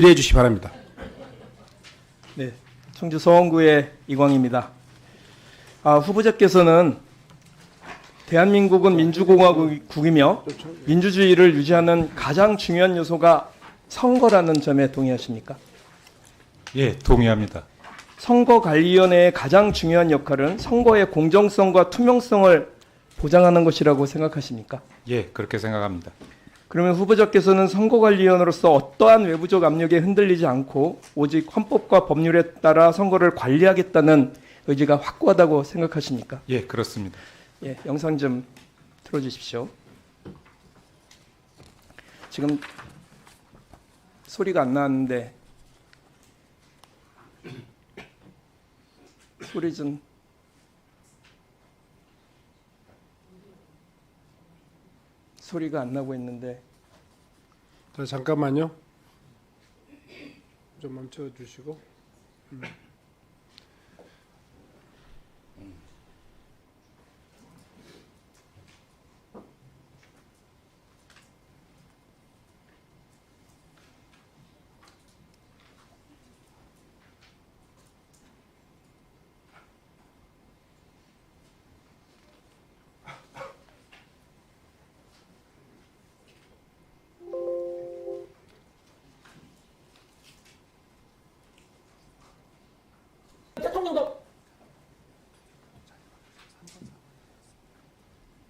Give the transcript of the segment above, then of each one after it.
질의해 주시기 바랍니다. 네, 청주 서원구의 이광입니다. 후보자께서는 대한민국은 민주공화국이며 민주주의를 유지하는 가장 중요한 요소가 선거라는 점에 동의하십니까? 예, 동의합니다. 선거관리위원회의 가장 중요한 역할은 선거의 공정성과 투명성을 보장하는 것이라고 생각하십니까? 예, 그렇게 생각합니다. 그러면 후보자께서는 선거관리위원으로서 어떠한 외부적 압력에 흔들리지 않고 오직 헌법과 법률에 따라 선거를 관리하겠다는 의지가 확고하다고 생각하십니까? 예, 그렇습니다. 예, 영상 좀 틀어주십시오. 지금 소리가 안 나왔는데 소리 좀. 소리가 안 나고 있는데. 자, 잠깐만요. 좀 멈춰 주시고.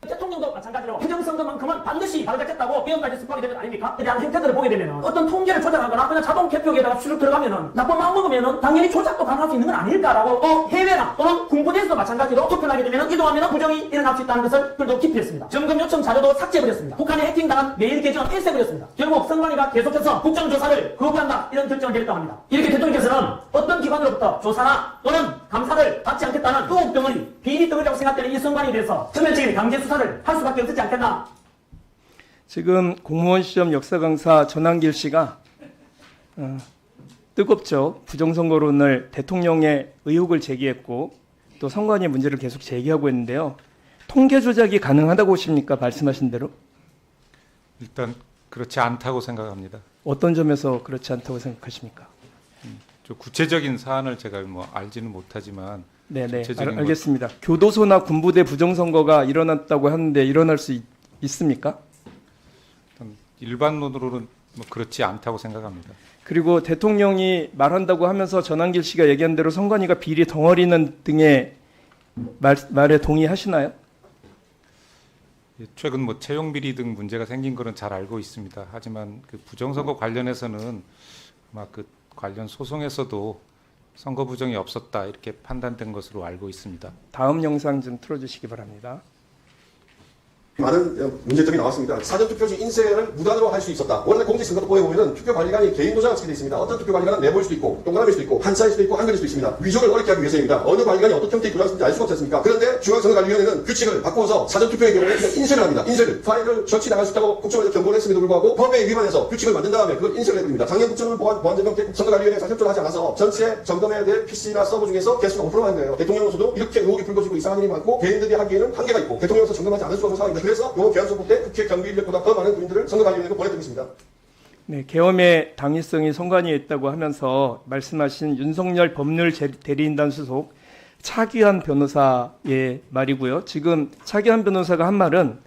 대통령도 마찬가지로 부정선거만큼은 반드시 바로잡겠다고 위원까지 스포하게 되는 거 아닙니까? 에 대한 행태들을 보게 되면 어떤 통계를 조작하거나 그냥 자동 개표기에다가 쭉 들어가면은 나쁜 마음 먹으면은 당연히 조작도 가능할 수 있는 건 아닐까라고 해외나 또는 군부대에서도 마찬가지로 투표를 하게 되면 이동하면 부정이 일어날 수 있다는 것을 그들도 기피했습니다. 점검 요청 자료도 삭제해버렸습니다. 북한에 해킹당한 메일 계정은 일세버렸습니다. 결국 선관위가 계속해서 국정조사를 거부한다 이런 결정을 내렸다고 합니다. 이렇게 대통령께서는 어떤 기관으로부터 조사나 또는 감사를 받지 않겠다는 의혹병을 비리 덩어리라고 생각되는 이 선관위에 대해서 전면적인 강제 수사를 할 수밖에 없지 않겠나. 지금 공무원 시험 역사 강사 전한길 씨가 뜨겁죠. 부정선거론을 대통령의 의혹을 제기했고 또 선관위 문제를 계속 제기하고 있는데요. 통계 조작이 가능하다고 보십니까? 말씀하신 대로? 일단 그렇지 않다고 생각합니다. 어떤 점에서 그렇지 않다고 생각하십니까? 좀 구체적인 사안을 제가 뭐 알지는 못하지만 네네, 전체적인 알겠습니다. 교도소나 군부대 부정선거가 일어났다고 하는데 일어날 수 있습니까? 일단 일반론으로는 뭐 그렇지 않다고 생각합니다. 그리고 대통령이 말한다고 하면서 전한길 씨가 얘기한 대로 선관위가 비리 덩어리는 등의 말에 동의하시나요? 예, 최근 뭐 채용 비리 등 문제가 생긴 거는 잘 알고 있습니다. 하지만 그 부정선거 관련해서는 아마 그 관련 소송에서도 선거 부정이 없었다 이렇게 판단된 것으로 알고 있습니다. 다음 영상 좀 틀어주시기 바랍니다. 많은 문제점이 나왔습니다. 사전투표지 인쇄를 무단으로 할 수 있었다. 원래 공직선거법에 보면은 투표관리관이 개인 도장을 쓰게 되어 있습니다. 어떤 투표관리관은 내보일 수도 있고 동그라미일 수도 있고 한자일 수도 있고 한글일 수도 있습니다. 위조를 어렵게 하기 위해서입니다. 어느 관리관이 어떤 형태의 도장을 쓰는지 알 수가 없지 않습니까? 그런데 중앙선거관리위원회는 규칙을 바꾸어서 사전투표의 경우에 그냥 인쇄를 합니다. 인쇄를 파일을 절취당할 수 있다고 국정원에서 경고를 했음에도 불구하고 법에 위반해서 규칙을 만든 다음에 그걸 인쇄를 해버립니다. 작년 국정원 보안점검 선거관리위원회에서 협조를 하지 않아서 전체 점검해야 될 PC나 서버 중에서 개수가 5%만 돼요. 대통령으로서도 이렇게 의혹이 불거지고 이상한 일이 많고 개인들이 하기에는 한계가 있고 대통령으로서 점검하지 않을 수 없는 상황입니다. 그래서 이번 개헌선거 때 국회 경비 인력보다 더 많은 군인들을 선거관리위원회로 보내드리겠습니다. 네, 계엄의 당위성이 선관위에 있다고 하면서 말씀하신 윤석열 법률 대리인단 소속 차기환 변호사의 말이고요. 지금 차기환 변호사가 한 말은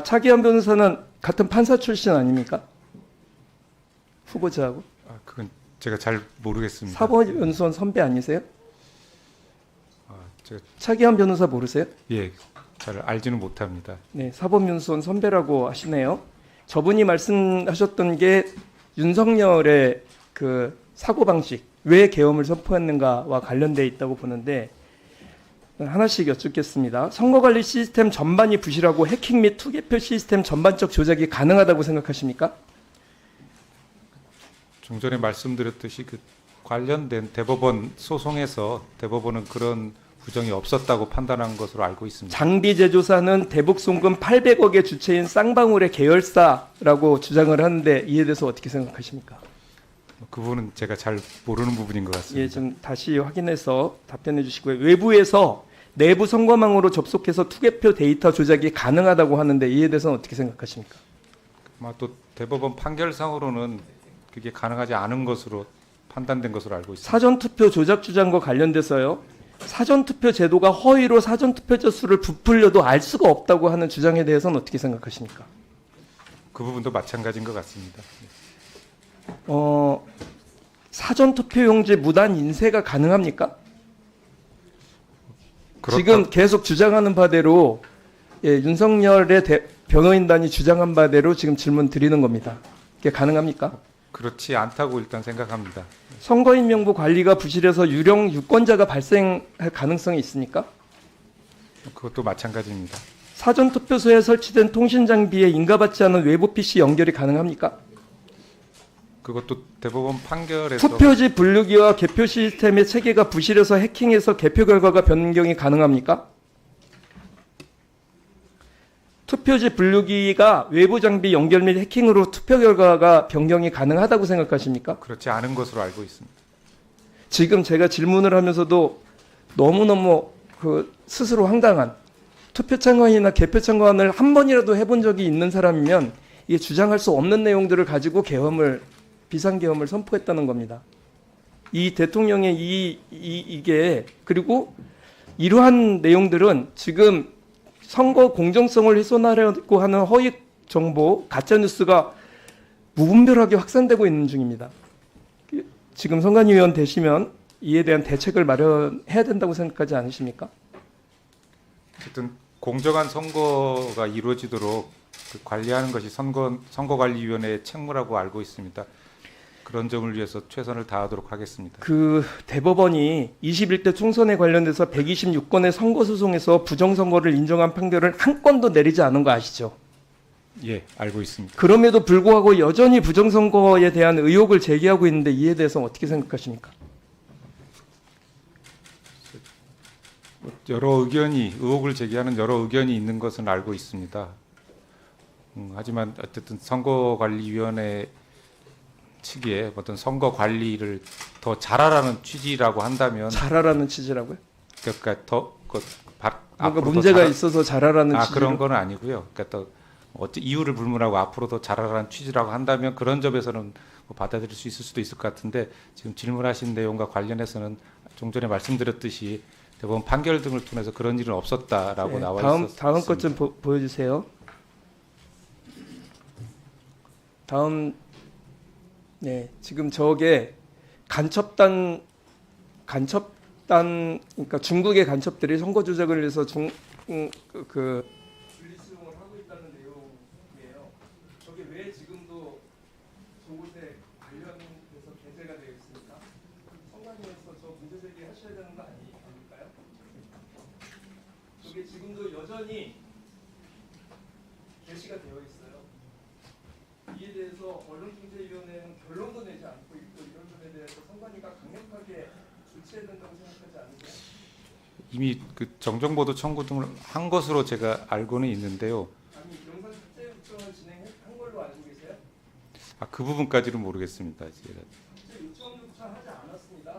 차기환 변호사는 같은 판사 출신 아닙니까? 후보자하고. 그건 제가 잘 모르겠습니다. 사법연수원 선배 아니세요? 제가 차기환 변호사 모르세요? 예, 잘 알지는 못합니다. 네, 사법연수원 선배라고 하시네요. 저분이 말씀하셨던 게 윤석열의 그 사고방식, 왜 계엄을 선포했는가와 관련되어 있다고 보는데 하나씩 여쭙겠습니다. 선거관리 시스템 전반이 부실하고 해킹 및 투개표 시스템 전반적 조작이 가능하다고 생각하십니까? 좀 전에 말씀드렸듯이 그 관련된 대법원 소송에서 대법원은 그런 부정이 없었다고 판단한 것으로 알고 있습니다. 장비 제조사는 대북 송금 800억의 주체인 쌍방울의 계열사라고 주장을 하는데 이에 대해서 어떻게 생각하십니까? 그 부분은 제가 잘 모르는 부분인 것 같습니다. 예, 좀 다시 확인해서 답변해 주시고요. 외부에서 내부 선거망으로 접속해서 투개표 데이터 조작이 가능하다고 하는데 이에 대해서는 어떻게 생각하십니까? 아마 또 대법원 판결상으로는 그게 가능하지 않은 것으로 판단된 것으로 알고 있습니다. 사전투표 조작 주장과 관련돼서요. 사전투표 제도가 허위로 사전투표자 수를 부풀려도 알 수가 없다고 하는 주장에 대해서는 어떻게 생각하십니까? 그 부분도 마찬가지인 것 같습니다. 사전투표용지 무단 인쇄가 가능합니까? 그렇다- 지금 계속 주장하는 바대로 윤석열의 변호인단이 주장한 바대로 지금 질문 드리는 겁니다. 이게 가능합니까? 그렇지 않다고 일단 생각합니다. 선거인 명부 관리가 부실해서 유령 유권자가 발생할 가능성이 있습니까? 그것도 마찬가지입니다. 사전투표소에 설치된 통신장비에 인가받지 않은 외부 PC 연결이 가능합니까? 그것도 대법원 판결에서 투표지 분류기와 개표 시스템의 체계가 부실해서 해킹해서 개표 결과가 변경이 가능합니까? 투표지 분류기가 외부 장비 연결 및 해킹으로 투표 결과가 변경이 가능하다고 생각하십니까? 그렇지 않은 것으로 알고 있습니다. 지금 제가 질문을 하면서도 너무너무 스스로 황당한 투표창관이나 개표창관을 한 번이라도 해본 적이 있는 사람이면 이게 주장할 수 없는 내용들을 가지고 비상계엄을 선포했다는 겁니다. 이 대통령의 이게 그리고 이러한 내용들은 지금 선거 공정성을 훼손하려고 하는 허위 정보, 가짜 뉴스가 무분별하게 확산되고 있는 중입니다. 지금 선관위원 되시면 이에 대한 대책을 마련해야 된다고 생각하지 않으십니까? 어쨌든 공정한 선거가 이루어지도록 관리하는 것이 선거관리위원회의 책무라고 알고 있습니다. 그런 점을 위해서 최선을 다하도록 하겠습니다. 대법원이 21대 총선에 관련돼서 126건의 선거소송에서 부정선거를 인정한 판결을 한 건도 내리지 않은 거 아시죠? 예, 알고 있습니다. 그럼에도 불구하고 여전히 부정선거에 대한 의혹을 제기하고 있는데 이에 대해서 어떻게 생각하십니까? 의혹을 제기하는 여러 의견이 있는 것은 알고 있습니다. 하지만 어쨌든 선거관리위원회 측에 어떤 선거 관리를 더 잘하라는 취지라고 한다면 잘하라는 취지라고요? 그러니까 뭔가 앞으로 더 문제가 잘하- 있어서 잘하라는 취지로? 그런 건 아니고요. 그러니까 또 이유를 불문하고 앞으로 더 잘하라는 취지라고 한다면 그런 점에서는 받아들일 수 있을 수도 있을 것 같은데 지금 질문하신 내용과 관련해서는 좀 전에 말씀드렸듯이 대법원 판결 등을 통해서 그런 일은 없었다라고 네, 나와 다음 있었습니다. 것 좀 보여주세요. 네, 지금 저게 간첩단 그러니까 중국의 간첩들이 선거 조작을 해서 분리수용을 하고 있다는 내용이에요. 저게 왜 지금도 저곳에 관련해서 게재가 되어 있습니까? 선관위에서 저 문제 제기하셔야 되는 거 아닐까요? 저게 지금도 여전히 게시가 되어 있어요. 이에 대해서 언론중재위원회는 결론도 내지 않고 있고 이런 점에 대해서 선관위가 강력하게 조치해야 된다고 생각하지 않으세요? 이미 정정보도 청구 등을 한 것으로 제가 알고는 있는데요. 아니 영상 삭제 요청을 진행한 걸로 알고 계세요? 그 부분까지는 모르겠습니다. 제가. 삭제 요청조차 하지 않았습니다.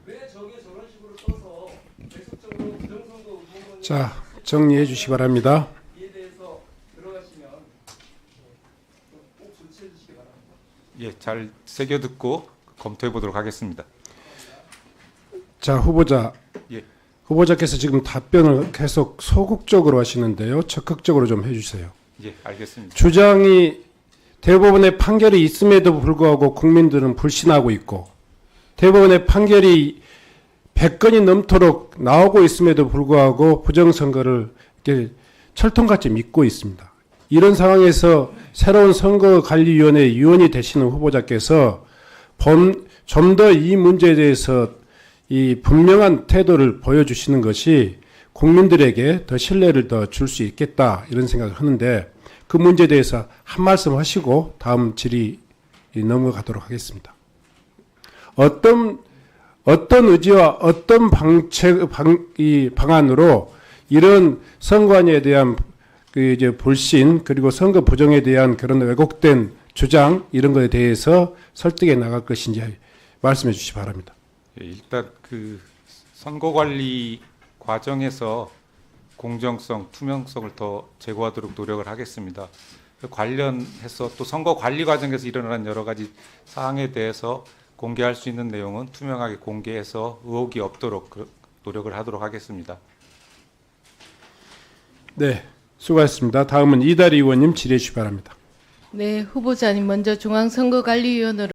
왜 저게 저런 식으로 써서 계속적으로 부정선거 의혹을 자, 정리해 주시기 바랍니다. 이에 대해서 들어가시면 꼭 조치해 주시기 바랍니다. 예, 잘 새겨 듣고 검토해 보도록 하겠습니다. 자, 후보자. 예. 후보자께서 지금 답변을 계속 소극적으로 하시는데요. 적극적으로 좀 해주세요. 예, 알겠습니다. 주장이 대법원의 판결이 있음에도 불구하고 국민들은 불신하고 있고 대법원의 판결이 100건이 넘도록 나오고 있음에도 불구하고 부정선거를 이렇게 철통같이 믿고 있습니다. 이런 상황에서 새로운 선거관리위원회 위원이 되시는 후보자께서 좀 더 이 문제에 대해서 이 분명한 태도를 보여주시는 것이 국민들에게 더 신뢰를 더 줄 수 있겠다 이런 생각을 하는데 그 문제에 대해서 한 말씀 하시고 다음 질의 넘어가도록 하겠습니다. 어떤 의지와 어떤 방안으로 이런 선관위에 대한 이제 불신 그리고 선거 부정에 대한 그런 왜곡된 주장 이런 것에 대해서 설득해 나갈 것인지 말씀해 주시기 바랍니다. 예, 일단 선거 관리 과정에서 공정성, 투명성을 더 제고하도록 노력을 하겠습니다. 관련해서 또 선거 관리 과정에서 일어나는 여러 가지 사항에 대해서 공개할 수 있는 내용은 투명하게 공개해서 의혹이 없도록 노력을 하도록 하겠습니다. 네, 수고하셨습니다. 다음은 이다리 의원님 질의해 주시 기 바랍니다. 네, 후보자님 먼저 중앙선거관리위원으로